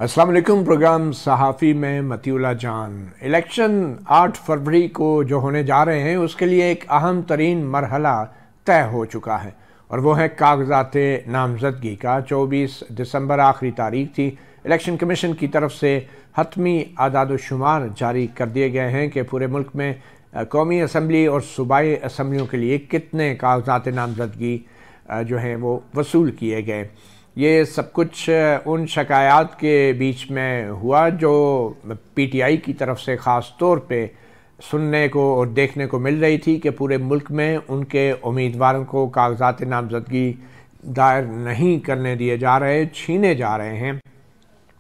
अस्सलाम वालेकुम। प्रोग्राम सहाफ़ी में मतीउल्लाह जान। इलेक्शन 8 फरवरी को जो होने जा रहे हैं उसके लिए एक अहम तरीन मरहला तय हो चुका है और वो है कागजात नामजदगी का। 24 दिसंबर आखिरी तारीख थी। इलेक्शन कमीशन की तरफ से हतमी आदाद-ओ-शुमार जारी कर दिए गए हैं कि पूरे मुल्क में कौमी असम्बली और सूबाई असम्बलियों के लिए कितने कागजात नामजदगी जो हैं वो वसूल किए गए। ये सब कुछ उन शिकायत के बीच में हुआ जो पीटीआई की तरफ से ख़ास तौर पे सुनने को और देखने को मिल रही थी कि पूरे मुल्क में उनके उम्मीदवारों को कागजात नामजदगी दायर नहीं करने दिए जा रहे, छीने जा रहे हैं।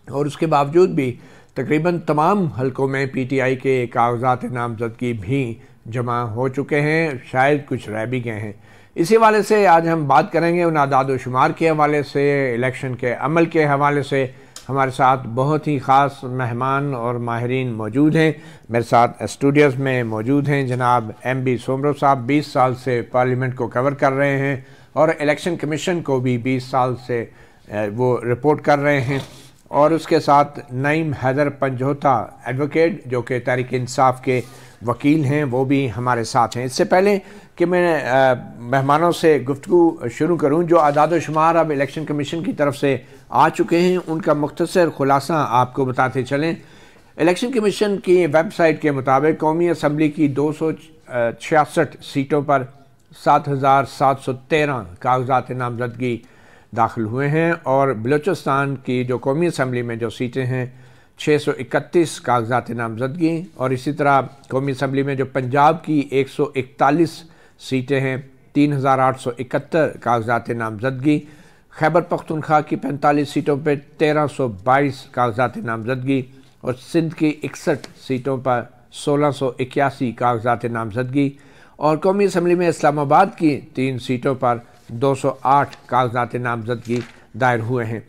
और उसके बावजूद भी तकरीबन तमाम हलकों में पीटीआई के कागजात नामजदगी भी जमा हो चुके हैं, शायद कुछ रह भी गए हैं। इसी हवाले से आज हम बात करेंगे उन आदाद-ओ-शुमार के हवाले से, इलेक्शन के अमल के हवाले से। हमारे साथ बहुत ही ख़ास मेहमान और माहिरीन मौजूद हैं। मेरे साथ स्टूडियोज़ में मौजूद हैं जनाब MB सोमरो साहब, 20 साल से पार्लियामेंट को कवर कर रहे हैं और इलेक्शन कमीशन को भी 20 साल से वो रिपोर्ट कर रहे हैं। और उसके साथ नईम हैदर पंजोता एडवोकेट जो कि तहरीक इंसाफ के वकील हैं, वो भी हमारे साथ हैं। इससे पहले कि मैं मेहमानों से गुफ्तगू शुरू करूं, जो आदाद-ओ-शुमार अब इलेक्शन कमीशन की तरफ से आ चुके हैं उनका मुख्तसर खुलासा आपको बताते चलें। इलेक्शन कमीशन की वेबसाइट के मुताबिक कौमी असम्बली की 266 सीटों पर 7,713 कागजात नामजदगी दाखिल हुए हैं और बलूचिस्तान की जो कौमी असम्बली में जो सीटें हैं 631 कागजात नामजदगी, और इसी तरह कौमी असम्बली में जो पंजाब की 141 सीटें हैं 3,871 कागजात नामजदगी, खैबर पख्तूनख्वा की 45 सीटों पर 1,322 कागजात नामजदगी और सिंध की 61 सीटों पर 1,681 कागजात नामजदगी, और कौमी असम्बली में इस्लामाबाद की 3 सीटों पर 208 कागजात नामजदगी दायर हुए हैं।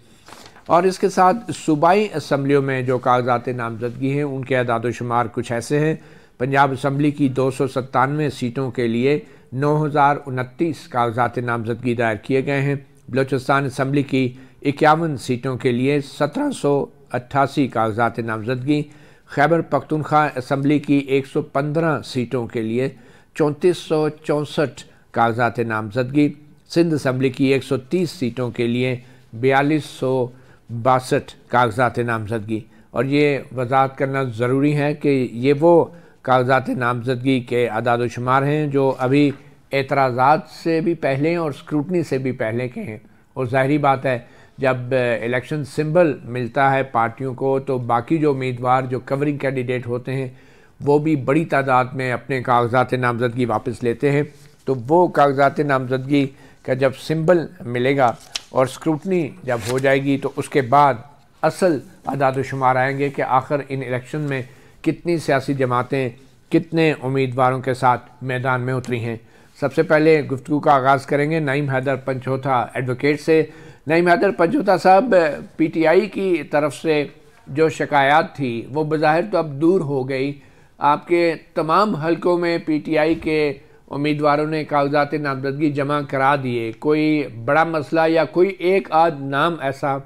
और इसके साथ सूबाई असम्बलियों में जो कागजात नामजदगी हैं उनके आदाद-ओ-शुमार कुछ ऐसे हैं। पंजाब असम्बली की 297 सीटों के लिए 9,029 कागजात नामजदगी दायर किए गए हैं। बलूचिस्तान असम्बली की 51 सीटों के लिए 1,788 कागजात नामजदगी, खैबर पख्तूनख्वा असम्बली की 115 सीटों के लिए 3,464 कागजात नामजदगी, सिंध असम्बली की 130 सीटों के लिए 4,262 कागजात नामजदगी। और ये वजाहत करना ज़रूरी है कि ये वो कागजात नामजदगी के आदाद-ओ-शुमार हैं जो अभी एतराज़ात से भी पहले और स्क्रूटनी से भी पहले के हैं। और ज़ाहिरी बात है जब इलेक्शन सिंबल मिलता है पार्टियों को तो बाकी जो उम्मीदवार जो कवरिंग कैंडिडेट होते हैं वो भी बड़ी तादाद में अपने कागजात नामजदगी वापस लेते हैं। तो वो कागजात नामजदगी का जब सिंबल मिलेगा और स्क्रूटनी जब हो जाएगी तो उसके बाद असल आदाद-ओ-शुमार आएंगे कि आखिर इन इलेक्शन में कितनी सियासी जमातें कितने उम्मीदवारों के साथ मैदान में उतरी हैं। सबसे पहले गुफ्तगू का आगाज़ करेंगे नईम हैदर पंजोता एडवोकेट से। नईम हैदर पंजोता साहब, पीटीआई की तरफ से जो शिकायत थी वो बज़ाहिर तो अब दूर हो गई। आपके तमाम हलकों में पीटीआई के उम्मीदवारों ने कागजात नामजदगी जमा करा दिए। कोई बड़ा मसला या कोई एक आध नाम ऐसा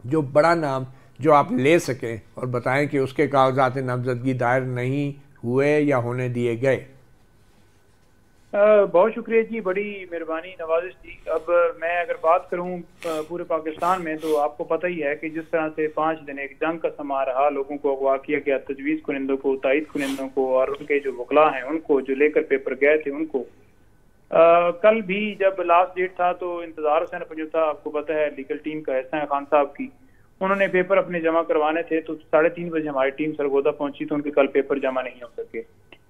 जो बड़ा नाम जो आप ले सकें और बताएं कि उसके कागजात नामजदगी दायर नहीं हुए या होने दिए गए? बहुत शुक्रिया जी, बड़ी मेहरबानी नवाजिश जी। अब मैं अगर बात करूं पूरे पाकिस्तान में तो आपको पता ही है कि जिस तरह से 5 दिन एक जंग का समा रहा, लोगों को अगवा किया गया, तजवीज़ कुनिंदों को, तायद कुनिंदों को और उनके जो वकला हैं उनको, जो लेकर पेपर गए थे उनको। कल भी जब लास्ट डेट था तो इंतजार हुसैन पंजोता, आपको पता है लीगल टीम का हिस्सा है खान साहब की, उन्होंने पेपर अपने जमा करवाने थे तो 3:30 बजे हमारी टीम सरगोदा पहुंची तो उनके कल पेपर जमा नहीं हो सके।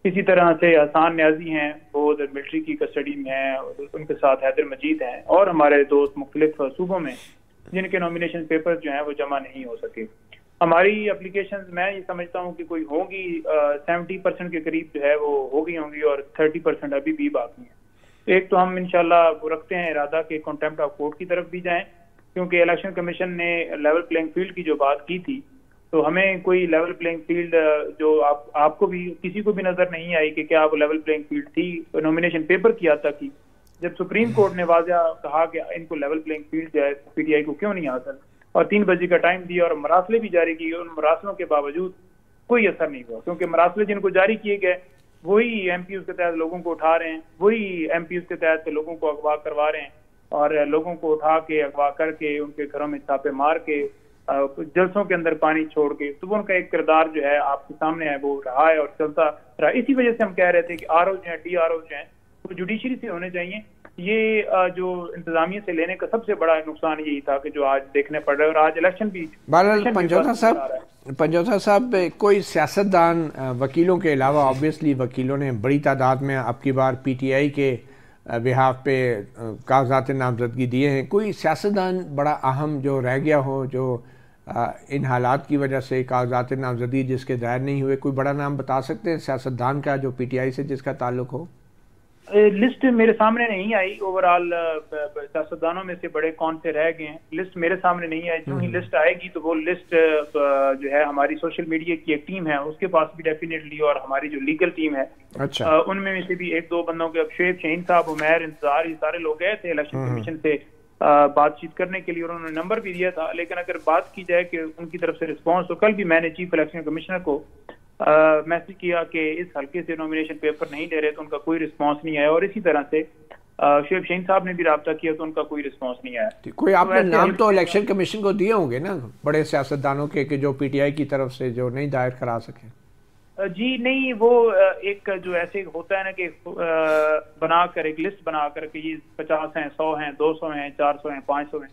इसी तरह से हसान न्याजी हैं, वो मिलिट्री की कस्टडी में हैं, उनके साथ हैदर मजीद हैं और हमारे दोस्त मुख्तलिफ सूबों में जिनके नॉमिनेशन पेपर जो हैं वो जमा नहीं हो सके। हमारी एप्लीकेशन मैं ये समझता हूँ कि कोई होंगी 70% के करीब जो है वो हो गई होंगी और 30% अभी भी बाकी हैं। एक तो हम इंशाल्लाह वो रखते हैं इरादा कि कॉन्टेम्प्ट ऑफ कोर्ट की तरफ भी जाएं, क्योंकि इलेक्शन कमीशन ने लेवल प्लेइंग फील्ड की जो बात की थी तो हमें कोई लेवल प्लेइंग फील्ड जो आपको भी किसी को भी नजर नहीं आई कि क्या वो लेवल प्लेइंग फील्ड थी नॉमिनेशन पेपर की हद तक की। जब सुप्रीम कोर्ट ने वाज़ेह कहा कि इनको लेवल प्लेइंग फील्ड जो है पीटीआई को क्यों नहीं हासिल, और 3 बजे का टाइम दिया और मरासले भी जारी किए। उन मरासलों के बावजूद कोई असर नहीं हुआ, क्योंकि मरासले जिनको जारी किए गए वही एमपीयू के तहत लोगों को उठा रहे हैं, वही एमपीयू के तहत लोगों को अगवा करवा रहे हैं और लोगों को उठा के अगवा करके उनके घरों में छापे मार के जलसों के अंदर पानी छोड़ के। तो वो उनका एक किरदार जो है आपके सामने है, वो रहा है और चलता रहा। इसी वजह से हम कह रहे थे कि आर ओ जो है, DRO जो है, वो जुडिशरी से होने चाहिए। ये जो इंतजामिया से लेने का सबसे बड़ा नुकसान यही था कि जो आज देखने पड़ रहा है। और आज इलेक्शन भी पंजोथा साहब कोई सियासतदान वकीलों के अलावा, ऑब्वियसली वकीलों ने बड़ी तादाद में अब की बार PTI के बिहाफ पे कागजात नामजदगी दिए हैं, कोई सियासतदान बड़ा अहम जो रह गया हो, जो इन हालात की वजह से कागजात नामजदगी जिसके दायर नहीं हुए, कोई बड़ा नाम बता सकते हैं सियासतदान का जो PTI से जिसका ताल्लुक हो? लिस्ट मेरे सामने नहीं आई ओवरऑल सियासतदानों में से बड़े कौन से रह गए हैं, लिस्ट मेरे सामने नहीं आई। जो ही लिस्ट आएगी तो वो लिस्ट जो है हमारी सोशल मीडिया की एक टीम है उसके पास भी डेफिनेटली, और हमारी जो लीगल टीम है अच्छा उनमें से भी 1-2 बंदों के, शुएब शाहीन साहब, उमैर इंतजार, ये सारे लोग गए थे इलेक्शन कमीशन से बातचीत करने के लिए और उन्होंने नंबर भी दिया था। लेकिन अगर बात की जाए कि उनकी तरफ से रिस्पॉन्स, तो कल भी मैंने चीफ इलेक्शन कमिश्नर को मैसेज किया कि इस हल्के से नॉमिनेशन पेपर नहीं ले रहे, तो उनका कोई रिस्पांस नहीं आया। और इसी तरह से शुएब शाहीन साहब ने भी राब्ता किया तो उनका कोई रिस्पांस नहीं आया। कोई आपने नाम तो इलेक्शन कमीशन को दिए होंगे ना, बड़े सियासतदानों के, कि जो PTI की तरफ से जो नहीं दायर करा सके? जी नहीं, वो एक जो ऐसे होता है ना कि बनाकर एक लिस्ट बनाकर के ये 50 हैं, 100 हैं, 200 हैं, 400 हैं, 500 हैं,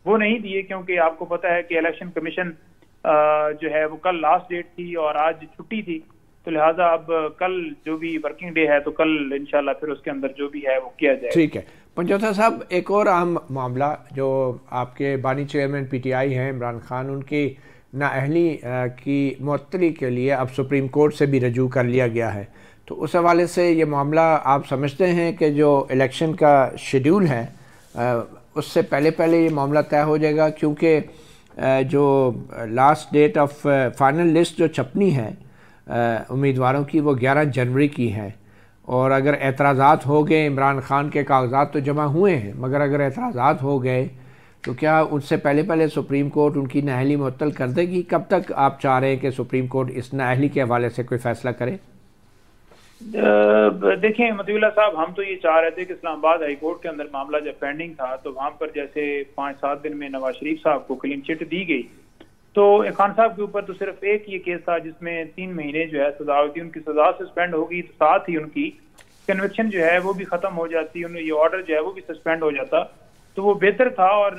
वो नहीं दिए, क्योंकि आपको पता है कि इलेक्शन कमीशन जो है वो कल लास्ट डेट थी और आज छुट्टी थी, तो लिहाजा अब कल जो भी वर्किंग डे है तो कल इंशाल्लाह फिर उसके अंदर जो भी है वो किया जाए। ठीक है पंजोथा साहब, एक और अहम मामला जो आपके बानी चेयरमैन PTI हैं इमरान खान, उनकी नाअहली की मुअत्तली के लिए अब सुप्रीम कोर्ट से भी रजू कर लिया गया है। तो उस हवाले से ये मामला आप समझते हैं कि जो इलेक्शन का शेड्यूल है उससे पहले ये मामला तय हो जाएगा? क्योंकि जो last date of final list जो छपनी है उम्मीदवारों की वो 11 जनवरी की है, और अगर एतराज़ात हो गए, इमरान खान के कागजात तो जमा हुए हैं, मगर अगर एतराज़ात हो गए तो क्या उससे पहले सुप्रीम कोर्ट उनकी नाअहली मुअत्तल कर देगी? कब तक आप चाह रहे हैं कि सुप्रीम कोर्ट इस नाअहली के हवाले से कोई फ़ैसला करे? देखें मतीउल्लाह साहब, हम तो ये चाह रहे थे कि इस्लामाबाद हाई कोर्ट के अंदर मामला जब पेंडिंग था तो वहां पर जैसे 5-7 दिन में नवाज शरीफ साहब को क्लीन चिट दी गई, तो खान साहब के ऊपर तो सिर्फ एक ये केस था जिसमें 3 महीने जो है सजा हुई थी, उनकी सजा सस्पेंड होगी, तो साथ ही उनकी कन्विक्शन जो है वो भी खत्म हो जाती, उन्हें ये ऑर्डर जो है वो भी सस्पेंड हो जाता, तो वो बेहतर था और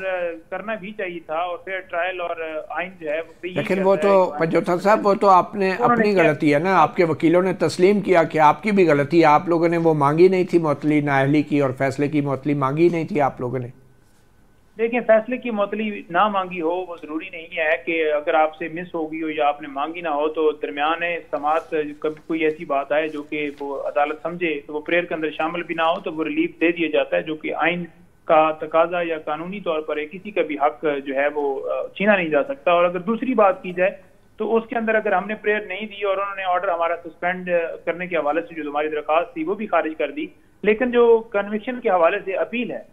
करना भी चाहिए था, और फिर ट्रायल और आइन जो है वो। लेकिन वो तो पंजोथा साहब, वो तो आपने अपनी गलती है ना, आपके वकीलों ने तस्लीम किया कि आपकी भी गलती है, आप लोगों ने वो मांगी नहीं थी मुअत्तली नाअहली की, और फैसले की मुअत्तली मांगी नहीं थी आप लोगों ने। देखिए, फैसले की मुअत्तली ना मांगी हो वो जरूरी नहीं है कि अगर आपसे मिस हो गई हो या आपने मांगी ना हो तो दरमियान समात कभी कोई ऐसी बात आए जो कि वो अदालत समझे तो वो प्रेयर के अंदर शामिल भी ना हो तो वो रिलीफ दे दिया जाता है, जो कि आइन का तकाजा या कानूनी तौर पर किसी का भी हक जो है वो छीना नहीं जा सकता। और अगर दूसरी बात की जाए तो उसके अंदर अगर हमने प्रेयर नहीं दी और उन्होंने ऑर्डर हमारा सस्पेंड करने के हवाले से जो हमारी दरखास्त थी वो भी खारिज कर दी, लेकिन जो कन्विक्शन के हवाले से अपील है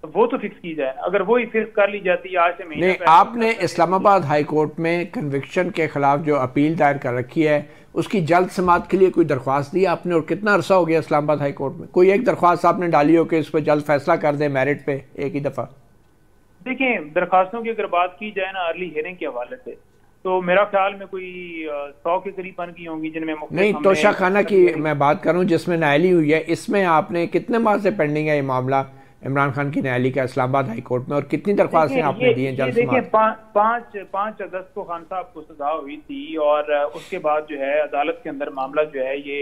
वो तो फिक्स की जाए। अगर वो ही फिक्स कर ली जाती है आज से महीने नहीं, आपने इस्लामाबाद हाई कोर्ट में कन्विक्शन के खिलाफ जो अपील दायर कर रखी है उसकी जल्द समाअत के लिए कोई दरख्वास्त दी आपने? और कितना अरसा हो गया इस्लामाबाद हाई कोर्ट में? कोई एक दरख्वास्त आपने डाली हो कि इस पर जल्द फैसला कर दे मेरिट पे एक ही दफा? देखिए, दरखास्तों की अगर बात की जाए ना अर्ली हियरिंग के हवाले से, तो मेरा ख्याल में कोई 100 के करीब बन की होंगी, जिनमें नहीं, तोशा खाना की मैं बात करूं जिसमें नाअहली हुई है, इसमें आपने कितने माह से पेंडिंग है ये मामला इमरान खान की नाअहली का इस्लामाबाद हाई कोर्ट में, और कितनी दरख्वास्तें आपने दी हैं जल्द से जल्द? 5 अगस्त को खान साहब को सजा हुई थी और उसके बाद जो है अदालत के अंदर मामला जो है ये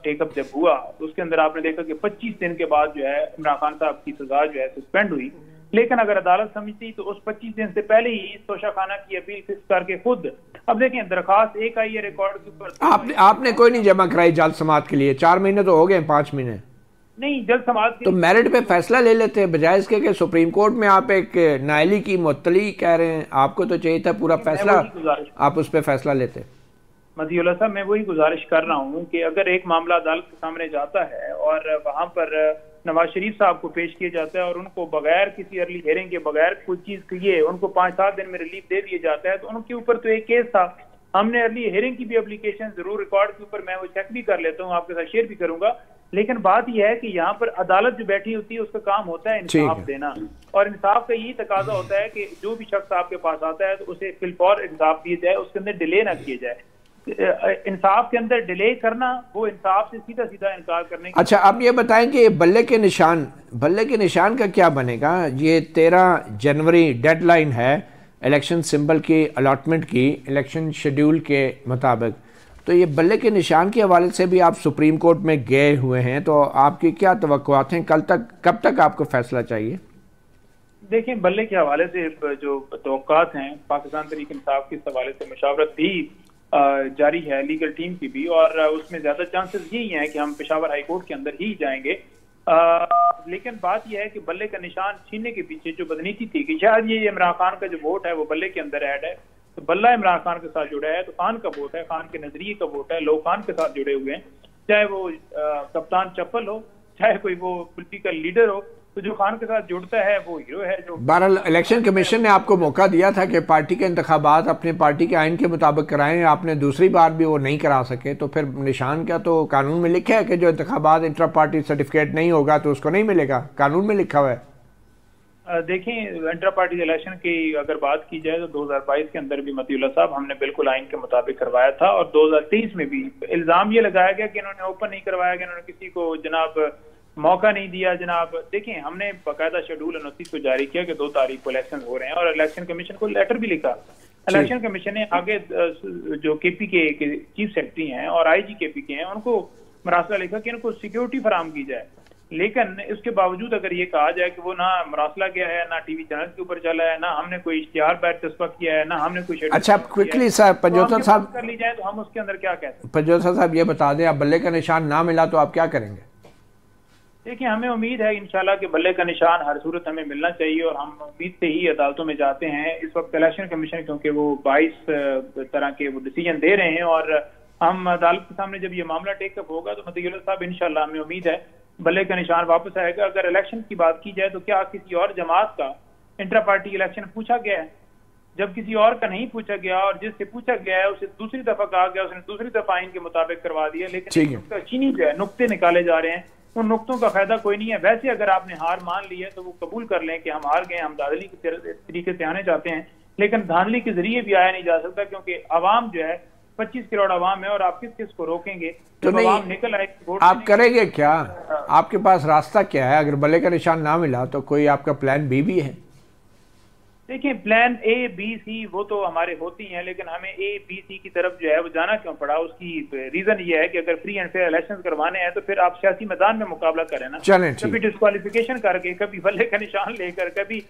टेकअप जब हुआ तो उसके अंदर आपने देखा कि 25 दिन के बाद जो है इमरान खान साहब की सजा जो है सस्पेंड हुई। लेकिन अगर अदालत समझती तो उस 25 दिन से पहले ही तोशा खाना की अपील फिक्स करके खुद, अब देखें दरखास्त एक आई है रिकॉर्ड के ऊपर, आपने कोई नहीं जमा कराई जल्द समाअत के लिए? 4 महीने तो हो गए, 5 महीने नहीं जल्द समाअत तो मेरिट पे फैसला ले लेते हैं बजाय इसके कि सुप्रीम कोर्ट में आप एक नाअहली की मुअत्तली कह रहे हैं। आपको तो चाहिए था पूरा फैसला, आप उस पर फैसला लेते। मतीउल्लाह साहब, मैं वही गुजारिश कर रहा हूँ कि अगर एक मामला अदालत के सामने जाता है और वहाँ पर नवाज शरीफ साहब को पेश किया जाता है और उनको बगैर किसी अर्ली हेयरिंग के, बगैर कोई चीज किए उनको 5-7 दिन में रिलीफ दे दिया जाता है। तो उनके ऊपर तो एक केस था, हमने अर्ली हेयरिंग की भी एप्लीकेशन जरूर रिकॉर्ड के ऊपर मैं वो चेक भी कर लेता हूँ, आपके साथ शेयर भी करूंगा। लेकिन बात यह है कि यहाँ पर अदालत जो बैठी होती है उसका काम होता है इंसाफ देना, और इंसाफ का यही तकाजा होता है कि जो भी शख्स आपके पास आता है तो उसे फिलफौर इंसाफ दिया जाए, उसके अंदर डिले ना किया जाए। इंसाफ के अंदर डिले करना वो इंसाफ से सीधा सीधा इनकार करने की। अच्छा, आप ये बताएं कि बल्ले के निशान का क्या बनेगा? ये 13 जनवरी डेडलाइन है इलेक्शन सिंबल की अलॉटमेंट की, इलेक्शन शेड्यूल के मुताबिक। तो ये बल्ले के निशान के हवाले से भी आप सुप्रीम कोर्ट में गए हुए हैं, तो आपकी क्या तवक्कुआत हैं? कब तक आपको फैसला चाहिए? देखिए, बल्ले के हवाले से जो तवक्कुआत हैं, पाकिस्तान तहरीक इंसाफ के हवाले से मशावरत भी जारी है, लीगल टीम की भी, और उसमें ज्यादा चांसेस यही हैं कि हम पेशावर हाई कोर्ट के अंदर ही जाएंगे। लेकिन बात यह है कि बल्ले का निशान छीनने के पीछे जो बदनीति थी कि शायद ये इमरान खान का जो वोट है वो बल्ले के अंदर ऐड है, तो बल्ला इमरान खान के साथ जुड़ा है, तो खान का वोट है, खान के नजरिए का वोट है, लोग खान के साथ जुड़े हुए हैं, चाहे वो कप्तान चप्पल हो, चाहे कोई वो पॉलिटिकल लीडर हो, तो जो खान के साथ जुड़ता है वो हीरो है। जो बहरहाल इलेक्शन कमीशन ने आपको मौका दिया था कि पार्टी के इंतखाबात अपने पार्टी के आइन के मुताबिक कराएं, आपने दूसरी बार भी वो नहीं करा सके, तो फिर निशान का तो कानून में लिखा है कि जो इंतखाबात इंट्रा पार्टी सर्टिफिकेट नहीं होगा तो उसको नहीं मिलेगा, कानून में लिखा हुआ है। देखें, इंट्रा पार्टी इलेक्शन की अगर बात की जाए तो 2022 के अंदर भी मतीउल्लाह साहब हमने बिल्कुल आइन के मुताबिक करवाया था, और 2023 में भी इल्जाम ये लगाया गया कि इन्होंने ओपन नहीं करवाया गया, इन्होंने किसी को जनाब मौका नहीं दिया। जनाब देखें, हमने बाकायदा शेड्यूल 29 को जारी किया कि 2 तारीख को इलेक्शन हो रहे हैं, और इलेक्शन कमीशन को लेटर भी लिखा। इलेक्शन कमीशन ने आगे जो KPK के चीफ सेक्रेटरी हैं और IG KPK हैं उनको मरासला लिखा कि इनको सिक्योरिटी फराम की जाए। लेकिन इसके बावजूद अगर ये कहा जाए कि वो ना मरासला गया है, ना टीवी चैनल के ऊपर चला है, ना हमने कोई इश्तिहार बैठ तस्बा किया है, ना हमने कोई। अच्छा, क्विकली सर पंजोता साहब कर ली जाए तो हम उसके अंदर क्या कहते हैं? पंजोता साहब ये बता दें, आप बल्ले का निशान ना मिला तो आप क्या करेंगे? देखिए, हमें उम्मीद है इंशाल्लाह कि बल्ले का निशान हर सूरत हमें मिलना चाहिए, और हम उम्मीद से ही अदालतों में जाते हैं। इस वक्त इलेक्शन कमीशन क्योंकि वो 22 तरह के वो डिसीजन दे रहे हैं, और हम अदालत के सामने जब ये मामला टेकअप होगा तो मतीउल्लाह साहब इंशाल्लाह हमें उम्मीद है बल्ले का निशान वापस आएगा। अगर इलेक्शन की बात की जाए तो क्या किसी और जमात का इंट्रा पार्टी इलेक्शन पूछा गया है? जब किसी और का नहीं पूछा गया और जिससे पूछा गया है उसे दूसरी दफा कहा गया, उसने दूसरी दफा आइन के मुताबिक करवा दिया, लेकिन उसका चीनी जो है नुक्ते निकाले जा रहे हैं, उन नुक्तों का फायदा कोई नहीं है। वैसे अगर आपने हार मान ली है तो वो कबूल कर लें कि हम हार गए, हम धांधली के तरीके से आने चाहते हैं, लेकिन धांधली के जरिए भी आया नहीं जा सकता, क्योंकि आवाम जो है 25 करोड़ आवाम है, और आप किस किस को रोकेंगे? तो जब आवाम निकल आए आप करेंगे क्या? आपके पास रास्ता क्या है? अगर बल्ले का निशान ना मिला तो कोई आपका प्लान बी भी है? देखिए, प्लान A, B, C वो तो हमारे होती हैं, लेकिन हमें A, B, C की तरफ जो है वो जाना क्यों पड़ा? उसकी रीजन ये है कि अगर फ्री एंड फेयर इलेक्शन करवाने हैं तो फिर आप सियासी मैदान में मुकाबला करें ना। कभी डिस्क्वालिफिकेशन करके, कभी बल्ले का निशान लेकर, कभी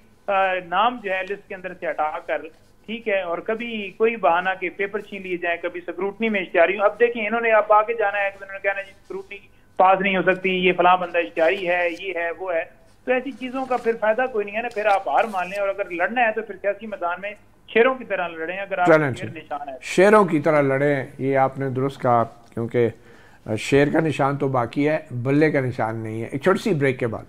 नाम जो है लिस्ट के अंदर से हटा कर, ठीक है, और कभी कोई बहाना के पेपर छीन लिए जाए, कभी स्क्रूटनी में इश्तिहारी। अब देखें, इन्होंने आप आगे जाना है, इन्होंने कहना है स्क्रूटनी पास नहीं हो सकती, ये फलां बंदा इश्तिहारी है, ये है वो है, तो ऐसी चीजों का फिर फायदा कोई नहीं है ना। फिर आप हार मान लें, और अगर लड़ना है तो फिर सियासी मैदान में शेरों की तरह लड़ें। अगर आप निशान है शेरों की तरह लड़ें, ये आपने दुरुस्त कहा, क्योंकि शेर का निशान तो बाकी है, बल्ले का निशान नहीं है। एक छोटी सी ब्रेक के बाद